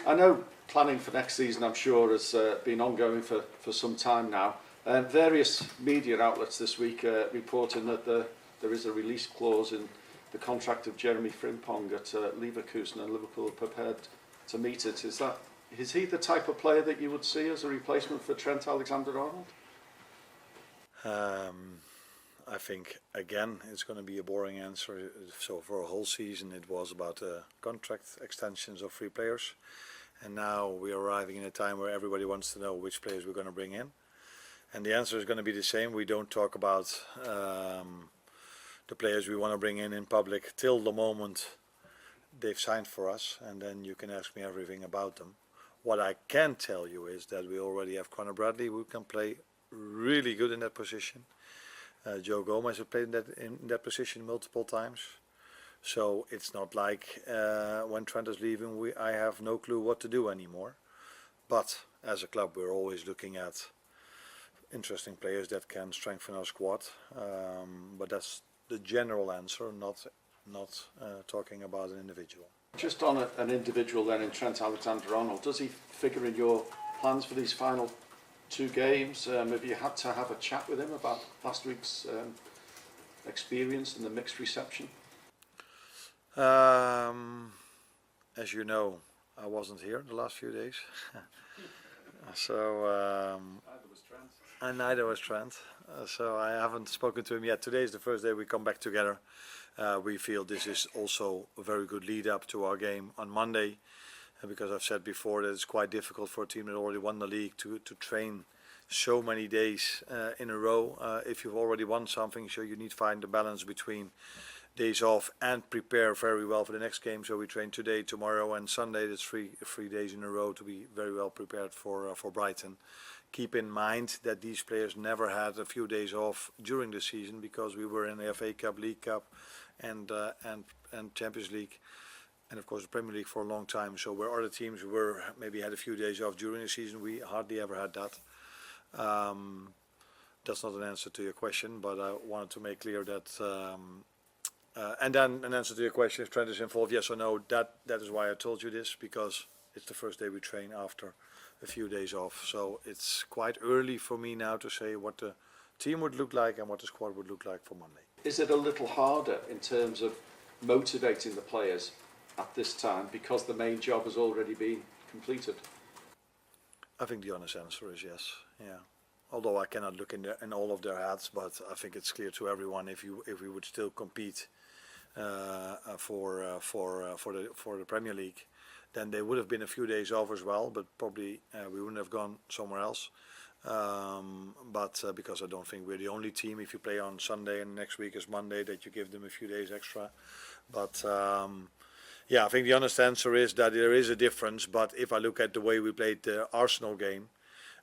I know planning for next season, I'm sure, has been ongoing for some time now. Various media outlets this week reporting that there is a release clause in the contract of Jeremy Frimpong at Leverkusen, and Liverpool are prepared to meet it. Is he the type of player that you would see as a replacement for Trent Alexander-Arnold? I think, again, it's going to be a boring answer. So for a whole season it was about contract extensions of 3 players. And now we are arriving in a time where everybody wants to know which players we're going to bring in. And the answer is going to be the same. We don't talk about the players we want to bring in public till the moment they've signed for us. And then you can ask me everything about them. What I can tell you is that we already have Conor Bradley, who can play really good in that position. Joe Gomez has played in that position multiple times. So it's not like when Trent is leaving, I have no clue what to do anymore. But as a club, we're always looking at interesting players that can strengthen our squad. But that's the general answer, not talking about an individual. Just on an individual then, in Trent Alexander-Arnold, does he figure in your plans for these final 2 games? Have you had to have a chat with him about last week's experience and the mixed reception? As you know, I wasn't here the last few days. So Neither was Trent. And neither was Trent. So I haven't spoken to him yet. Today is the first day we come back together. We feel this is also a very good lead up to our game on Monday, because I've said before that it's quite difficult for a team that already won the league to train so many days in a row. If you've already won something, so you need to find the balance between days off and prepare very well for the next game. So we train today, tomorrow and Sunday. That's three days in a row to be very well prepared for Brighton. Keep in mind that these players never had a few days off during the season, because we were in the FA Cup, League Cup and Champions League, and of course the Premier League for a long time. So where other teams were maybe had a few days off during the season, we hardly ever had that. That's not an answer to your question, but I wanted to make clear that and then an answer to your question, if Trent is involved, yes or no, that is why I told you this, because it's the first day we train after a few days off. So it's quite early for me now to say what the team would look like and what the squad would look like for Monday. Is it a little harder in terms of motivating the players at this time, because the main job has already been completed? I think the honest answer is yes. Yeah. Although I cannot look in all of their heads, but I think it's clear to everyone, if we would still compete for the Premier League, then there would have been a few days off as well, but probably we wouldn't have gone somewhere else. But because I don't think we're the only team, if you play on Sunday and next week is Monday, that you give them a few days extra. But yeah, I think the honest answer is that there is a difference. But if I look at the way we played the Arsenal game,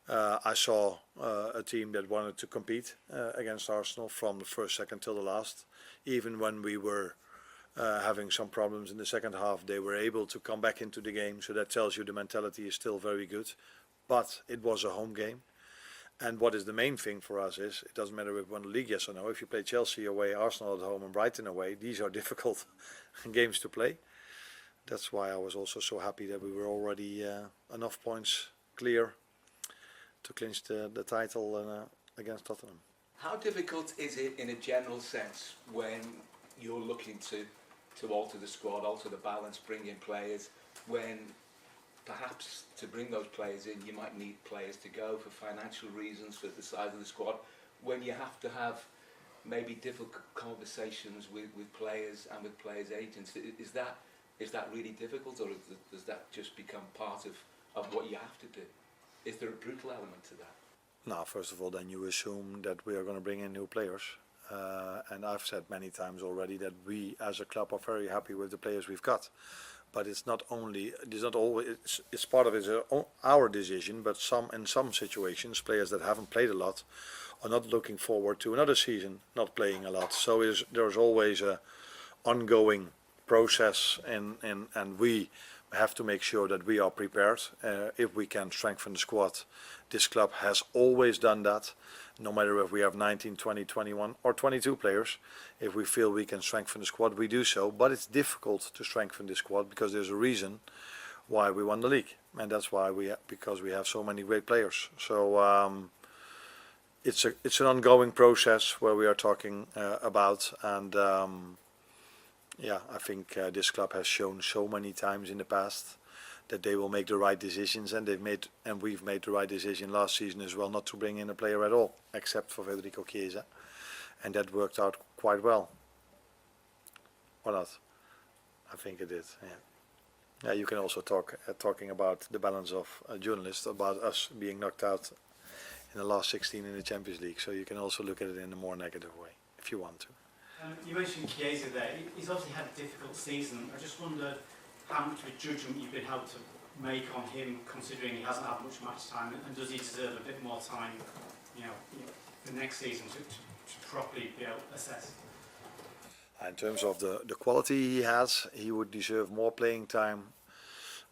I saw a team that wanted to compete against Arsenal from the first second till the last. Even when we were having some problems in the second half, they were able to come back into the game. So that tells you the mentality is still very good. But it was a home game. And what is the main thing for us is, it doesn't matter if we won the league, yes or no. If you play Chelsea away, Arsenal at home and Brighton away, these are difficult games to play. That's why I was also so happy that we were already enough points clear to clinch the title against Tottenham. How difficult is it in a general sense when you're looking to alter the squad, alter the balance, bring in players, when perhaps to bring those players in you might need players to go for financial reasons, for the size of the squad, when you have to have maybe difficult conversations with players and with players' agents? Is that really difficult, or does that just become part of what you have to do? Is there a brutal element to that? No, first of all, then you assume that we are going to bring in new players. And I've said many times already that we as a club are very happy with the players we've got. But it's not always, it's part of it is our decision, but in some situations, players that haven't played a lot are not looking forward to another season not playing a lot. So there's always a ongoing process, and we have to make sure that we are prepared if we can strengthen the squad. This club has always done that, no matter if we have 19, 20, 21 or 22 players. If we feel we can strengthen the squad, we do so. But it's difficult to strengthen the squad because there's a reason why we won the league, and that's why because we have so many great players. So it's an ongoing process where we are talking about, and yeah, I think this club has shown so many times in the past that they will make the right decisions, and we've made the right decision last season as well, not to bring in a player at all, except for Federico Chiesa, and that worked out quite well. Or not? I think it did. Yeah. Yeah, you can also talking about the balance of journalists, about us being knocked out in the last 16 in the Champions League. So you can also look at it in a more negative way, if you want to. You mentioned Chiesa there. He's obviously had a difficult season. I just wondered how much of a judgment you've been able to make on him, considering he hasn't had much match time, and does he deserve a bit more time, for next season to properly be able to assess? In terms of the quality he has, he would deserve more playing time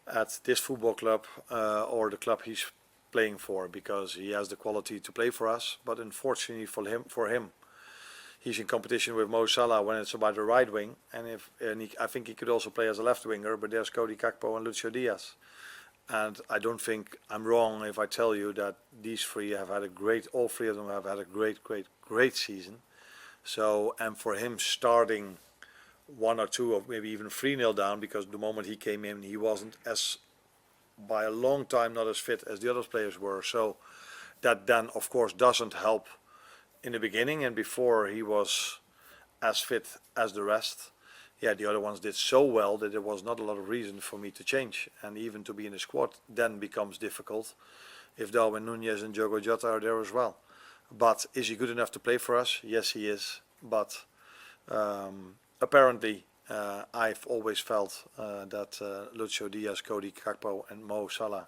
at this football club or the club he's playing for, because he has the quality to play for us. But unfortunately for him, he's in competition with Mo Salah when it's about the right wing, and I think he could also play as a left winger. But there's Cody Gakpo and Lucio Diaz, and I don't think I'm wrong if I tell you that these three have had all three of them have had a great season. So, and for him starting 1 or 2 or maybe even 3-0 down, because the moment he came in, he wasn't by a long time not as fit as the other players were. So that then of course doesn't help in the beginning, and before he was as fit as the rest. Yeah, the other ones did so well that there was not a lot of reason for me to change, and even to be in the squad then becomes difficult if Darwin Núñez and Diogo Jota are there as well. But is he good enough to play for us? Yes, he is. But apparently, I've always felt that Lucio Diaz, Cody Gakpo, and Mo Salah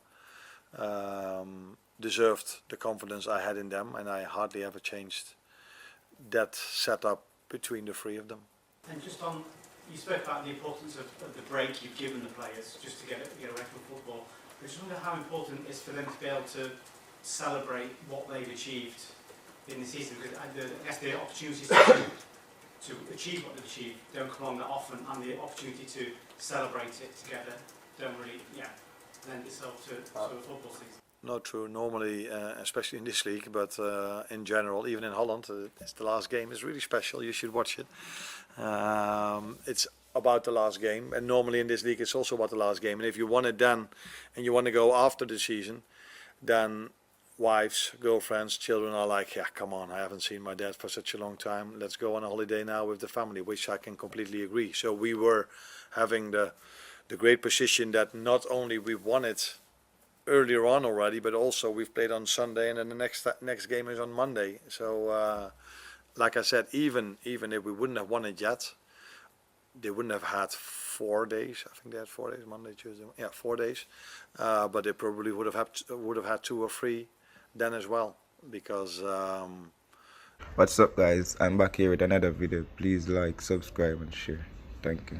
deserved the confidence I had in them, and I hardly ever changed that setup between the three of them. And just on, you spoke about the importance of the break you've given the players just to get away from football. I just wonder how important it is for them to be able to celebrate what they've achieved in the season, because I guess the opportunities to achieve what they've achieved don't come along that often, and the opportunity to celebrate it together don't really lend itself to a football season. Not true. Normally, especially in this league, but in general, even in Holland, it's the last game. It's really special. You should watch it. It's about the last game, and normally in this league, it's also about the last game. And if you want it then, and you want to go after the season, then wives, girlfriends, children are like, yeah, come on, I haven't seen my dad for such a long time. Let's go on a holiday now with the family, which I can completely agree. So we were having the great position that not only we won it earlier on already, but also we've played on Sunday, and then the next game is on Monday. So like I said, even if we wouldn't have won it yet, they wouldn't have had 4 days. I think they had 4 days, Monday, Tuesday, 4 days. But they probably would have had 2 or 3 then as well, because What's up, guys? I'm back here with another video. Please like, subscribe and share. Thank you.